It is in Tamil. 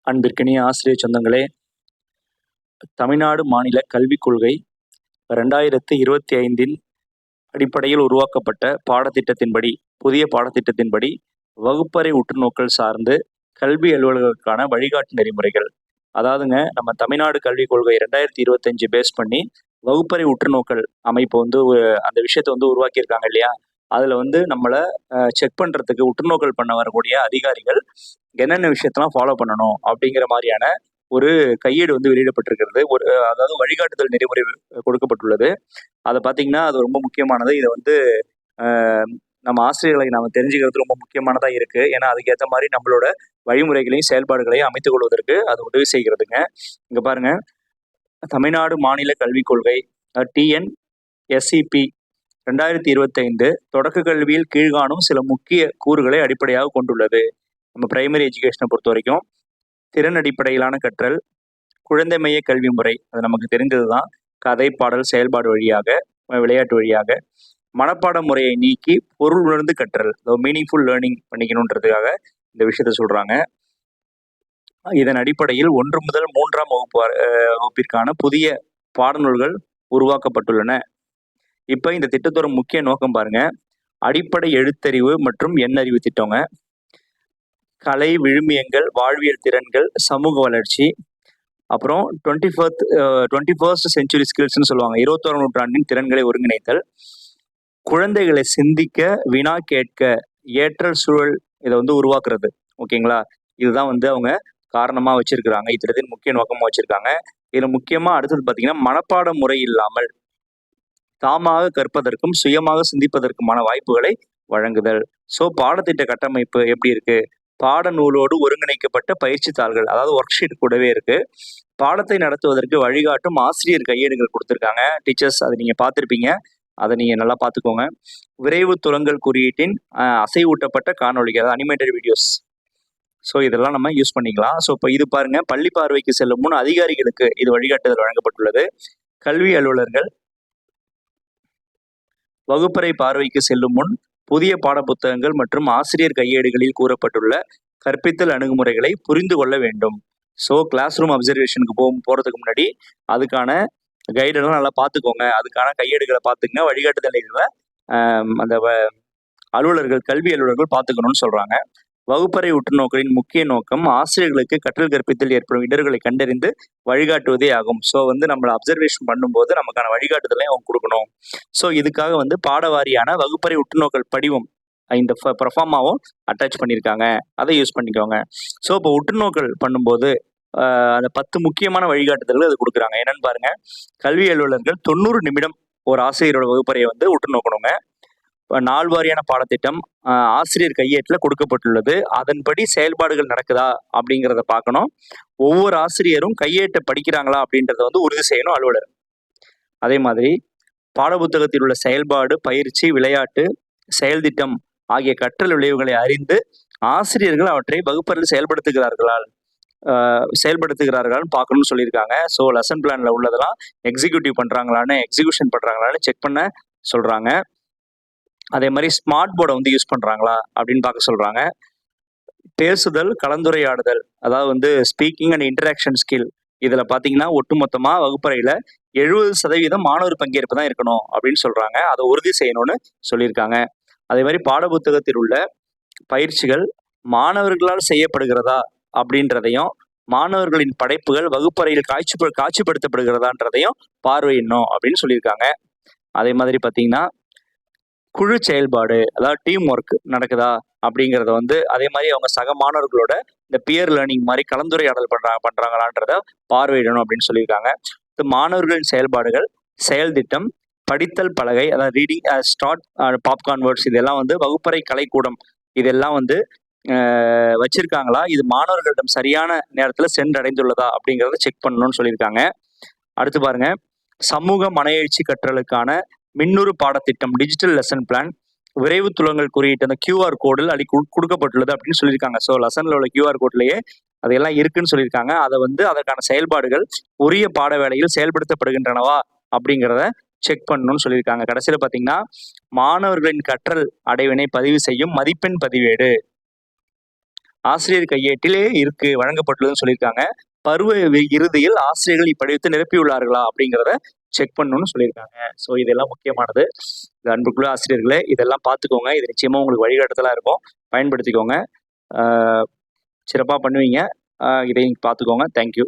அன்பிற்கினிய ஆசிரியர் சொந்தங்களே, தமிழ்நாடு மாநில கல்விக் கொள்கை 2025 அடிப்படையில் உருவாக்கப்பட்ட பாடத்திட்டத்தின்படி, புதிய பாடத்திட்டத்தின்படி வகுப்பறை உற்றுநோக்கல் சார்ந்து கல்வி அலுவலர்களுக்கான வழிகாட்டு நெறிமுறைகள். அதாவதுங்க, நம்ம தமிழ்நாடு கல்விக் கொள்கை 2025 பேஸ் பண்ணி வகுப்பறை உற்றுநோக்கல் அமைப்பு வந்து அந்த விஷயத்த வந்து உருவாக்கியிருக்காங்க இல்லையா? அதுல வந்து நம்மள செக் பண்றதுக்கு உற்றுநோக்கல் பண்ண வரக்கூடிய அதிகாரிகள் என்னென்ன விஷயத்தெல்லாம் ஃபாலோ பண்ணணும் அப்படிங்கிற மாதிரியான ஒரு கையேடு வந்து வெளியிடப்பட்டிருக்கிறது. அதாவது வழிகாட்டுதல் நெறிமுறை கொடுக்கப்பட்டுள்ளது. அதை பார்த்தீங்கன்னா, அது ரொம்ப முக்கியமானது. இதை வந்து நம்ம ஆசிரியர்களை நாம தெரிஞ்சுக்கிறது ரொம்ப முக்கியமானதா இருக்கு. ஏன்னா அதுக்கேற்ற மாதிரி நம்மளோட வழிமுறைகளையும் செயல்பாடுகளையும் அமைத்துக் கொள்வதற்கு அது உதவி செய்கிறதுங்க. இங்க பாருங்க, தமிழ்நாடு மாநில கல்விக் கொள்கை TNSEP 2025 தொடக்க கல்வியில் கீழ்காணும் சில முக்கிய கூறுகளை அடிப்படையாக கொண்டுள்ளது. நம்ம பிரைமரி எஜுகேஷனை பொறுத்த வரைக்கும் திறன் அடிப்படையிலான கற்றல், குழந்தை மைய கல்வி முறை, அது நமக்கு தெரிந்தது தான். கதை, பாடல், செயல்பாடு வழியாக, விளையாட்டு வழியாக, மனப்பாட முறையை நீக்கி பொருள் உணர்ந்து கற்றல், மீனிங்ஃபுல் லேர்னிங் பண்ணிக்கணுன்றதுக்காக இந்த விஷயத்த சொல்றாங்க. இதன் அடிப்படையில் 1 முதல் 3ஆம் வகுப்பிற்கான புதிய பாடநூல்கள் உருவாக்கப்பட்டுள்ளன. இப்ப இந்த திட்டத்தோட முக்கிய நோக்கம் பாருங்க, அடிப்படை எழுத்தறிவு மற்றும் எண்ணறிவு திட்டங்க, கலை, விழுமியங்கள், வாழ்வியல் திறன்கள், சமூக வளர்ச்சி, அப்புறம் 21st செஞ்சுரி ஸ்கில்ஸ்ன்னு சொல்லுவாங்க, 21ஆம் நூற்றாண்டின் திறன்களை ஒருங்கிணைத்தல், குழந்தைகளை சிந்திக்க, வினா கேட்க ஏற்றல் சூழல் இதை வந்து உருவாக்குறது. ஓகேங்களா? இதுதான் வந்து அவங்க காரணமா வச்சிருக்கிறாங்க, இத்திட்டத்தின் முக்கிய நோக்கமா வச்சிருக்காங்க. இதுல முக்கியமா அடுத்தது பாத்தீங்கன்னா, மனப்பாட முறை இல்லாமல் தாமாக கற்பதற்கும் சுயமாக சிந்திப்பதற்குமான வாய்ப்புகளை வழங்குதல். ஸோ பாடத்திட்ட கட்டமைப்பு எப்படி இருக்கு? பாடநூலோடு ஒருங்கிணைக்கப்பட்ட பயிற்சி தாள்கள், அதாவது ஒர்க் ஷீட் கூடவே இருக்கு. பாடத்தை நடத்துவதற்கு வழிகாட்டும் ஆசிரியர் கையேடுகள் கொடுத்துருக்காங்க. டீச்சர்ஸ், அதை நீங்க பார்த்துருப்பீங்க, அதை நீங்க நல்லா பார்த்துக்கோங்க. விரைவு துலங்கல் குறியீட்டின் அசைவூட்டப்பட்ட காணொலிகள், அதாவது அனிமேட்டட் வீடியோஸ். ஸோ இதெல்லாம் நம்ம யூஸ் பண்ணிக்கலாம். ஸோ இப்போ இது பாருங்க, பள்ளி பார்வைக்கு செல்லும் முன் அதிகாரிகளுக்கு இது வழிகாட்டுதல் வழங்கப்பட்டுள்ளது. கல்வி அலுவலர்கள் வகுப்பறை பார்வைக்கு செல்லும் முன் புதிய பாட புத்தகங்கள் மற்றும் ஆசிரியர் கையேடுகளில் கூறப்பட்டுள்ள கற்பித்தல் அணுகுமுறைகளை புரிந்து கொள்ள வேண்டும். ஸோ கிளாஸ் ரூம் அப்சர்வேஷனுக்கு போறதுக்கு முன்னாடி அதுக்கான கைடெல்லாம் நல்லா பார்த்துக்கோங்க, அதுக்கான கையேடுகளை பார்த்துங்க, வழிகாட்டுதல்களை அந்த அலுவலர்கள், கல்வி அலுவலர்கள் பார்த்துக்கணும்னு சொல்றாங்க. வகுப்பறை உற்றுநோக்கலின் முக்கிய நோக்கம் ஆசிரியர்களுக்கு கற்றல் கற்பித்தல் ஏற்படும் இடர்களை கண்டறிந்து வழிகாட்டுவதே ஆகும். ஸோ வந்து நம்மளை அப்சர்வேஷன் பண்ணும்போது நமக்கான வழிகாட்டுதலையும் அவங்க கொடுக்கணும். ஸோ இதுக்காக வந்து பாடவாரியான வகுப்பறை உற்றுநோக்கல் படிவம் இந்த ப்ரொஃபார்மாவும் அட்டாச் பண்ணியிருக்காங்க, அதை யூஸ் பண்ணிக்கோங்க. ஸோ இப்போ உற்றுநோக்கல் பண்ணும்போது அந்த 10 முக்கியமான வழிகாட்டுதல்கள் அது கொடுக்குறாங்க. என்னன்னு பாருங்க, கல்வி அலுவலர்கள் 90 நிமிடம் ஒரு ஆசிரியரோட வகுப்பறையை வந்து உற்று நோக்கணுங்க. நாள்வாரியான பாடத்திட்டம் ஆசிரியர் கையேட்டில் கொடுக்கப்பட்டுள்ளது. அதன்படி செயல்பாடுகள் நடக்குதா அப்படிங்கிறத பார்க்கணும். ஒவ்வொரு ஆசிரியரும் கையேட்டை படிக்கிறாங்களா அப்படின்றத வந்து உறுதி செய்யணும் அலுவலர். அதே மாதிரி பாடப்புத்தகத்தில் உள்ள செயல்பாடு, பயிற்சி, விளையாட்டு, செயல் திட்டம் ஆகிய கற்றல் விளைவுகளை அறிந்து ஆசிரியர்கள் அவற்றை வகுப்பறையில் செயல்படுத்துகிறார்களான்னு பார்க்கணும்னு சொல்லியிருக்காங்க. ஸோ லெசன் பிளான்ல உள்ளதெல்லாம் எக்ஸிக்யூஷன் பண்றாங்களான்னு செக் பண்ண சொல்றாங்க. அதே மாதிரி ஸ்மார்ட் போர்டை வந்து யூஸ் பண்றாங்களா அப்படின்னு பார்க்க சொல்றாங்க. பேசுதல், கலந்துரையாடுதல், அதாவது வந்து ஸ்பீக்கிங் அண்ட் இன்டராக்ஷன் ஸ்கில், இதுல பாத்தீங்கன்னா ஒட்டுமொத்தமா வகுப்பறையில 70% மாணவர் பங்கேற்பு தான் இருக்கணும் அப்படின்னு சொல்றாங்க. அதை உறுதி செய்யணும்னு சொல்லியிருக்காங்க. அதே மாதிரி பாடப்புத்தகத்தில் உள்ள பயிற்சிகள் மாணவர்களால் செய்யப்படுகிறதா அப்படின்றதையும், மாணவர்களின் படைப்புகள் வகுப்பறையில் காட்சிப்படுத்தப்படுகிறதான்றதையும் பார்வையிடணும் அப்படின்னு சொல்லியிருக்காங்க. அதே மாதிரி பாத்தீங்கன்னா குழு செயல்பாடு, அதாவது டீம் ஒர்க் நடக்குதா அப்படிங்கிறத வந்து, அதே மாதிரி அவங்க சக மாணவர்களோட இந்த பியர் லேர்னிங் மாதிரி கலந்துரையாடல் பண்றாங்களான்றத பார்வையிடணும் அப்படின்னு சொல்லியிருக்காங்க. மாணவர்களின் செயல்பாடுகள், செயல் திட்டம், படித்தல் பலகை, அதாவது ரீடிங் ஸ்டார்ட், பாப்கார்ன் வேர்ட்ஸ், இதெல்லாம் வந்து வகுப்பறை கலைக்கூடம் இதெல்லாம் வந்து வச்சிருக்காங்களா, இது மாணவர்களிடம் சரியான நேரத்துல சென்றடைந்துள்ளதா அப்படிங்கிறத செக் பண்ணணும்னு சொல்லியிருக்காங்க. அடுத்து பாருங்க, சமூக மன கற்றலுக்கான மின்னூறு பாடத்திட்டம், டிஜிட்டல் லெசன் பிளான், விரைவு துலங்கல் குறியீட்டு அந்த QR கோடில் கொடுக்கப்பட்டுள்ளது அப்படின்னு சொல்லியிருக்காங்க. ஸோ லெசன்ல உள்ள QR கோட்லயே அதெல்லாம் இருக்குன்னு சொல்லியிருக்காங்க. அதை வந்து அதற்கான செயல்பாடுகள் உரிய பாட வேளையில் செயல்படுத்தப்படுகின்றனவா அப்படிங்கிறத செக் பண்ணணும்னு சொல்லியிருக்காங்க. கடைசியில பாத்தீங்கன்னா, மாணவர்களின் கற்றல் அடைவினை பதிவு செய்யும் மதிப்பெண் பதிவேடு, ஆசிரியர் கையேட்டிலே இருக்கு வழங்கப்பட்டுள்ளதுன்னு சொல்லியிருக்காங்க. பருவ இறுதியில் ஆசிரியர்கள் இப்படிவத்தை நிரப்பியுள்ளார்களா அப்படிங்கிறத செக் பண்ணணும்னு சொல்லியிருக்காங்க. ஸோ இதெல்லாம் முக்கியமானது. அன்புக்குள்ள ஆசிரியர்களே இதெல்லாம் பார்த்துக்கோங்க. இது நிச்சயமா உங்களுக்கு வழிகாட்டுதலா இருக்கும். பயன்படுத்திக்கோங்க. சிறப்பாக பண்ணுவீங்க. இதையும் பார்த்துக்கோங்க. தேங்க்யூ.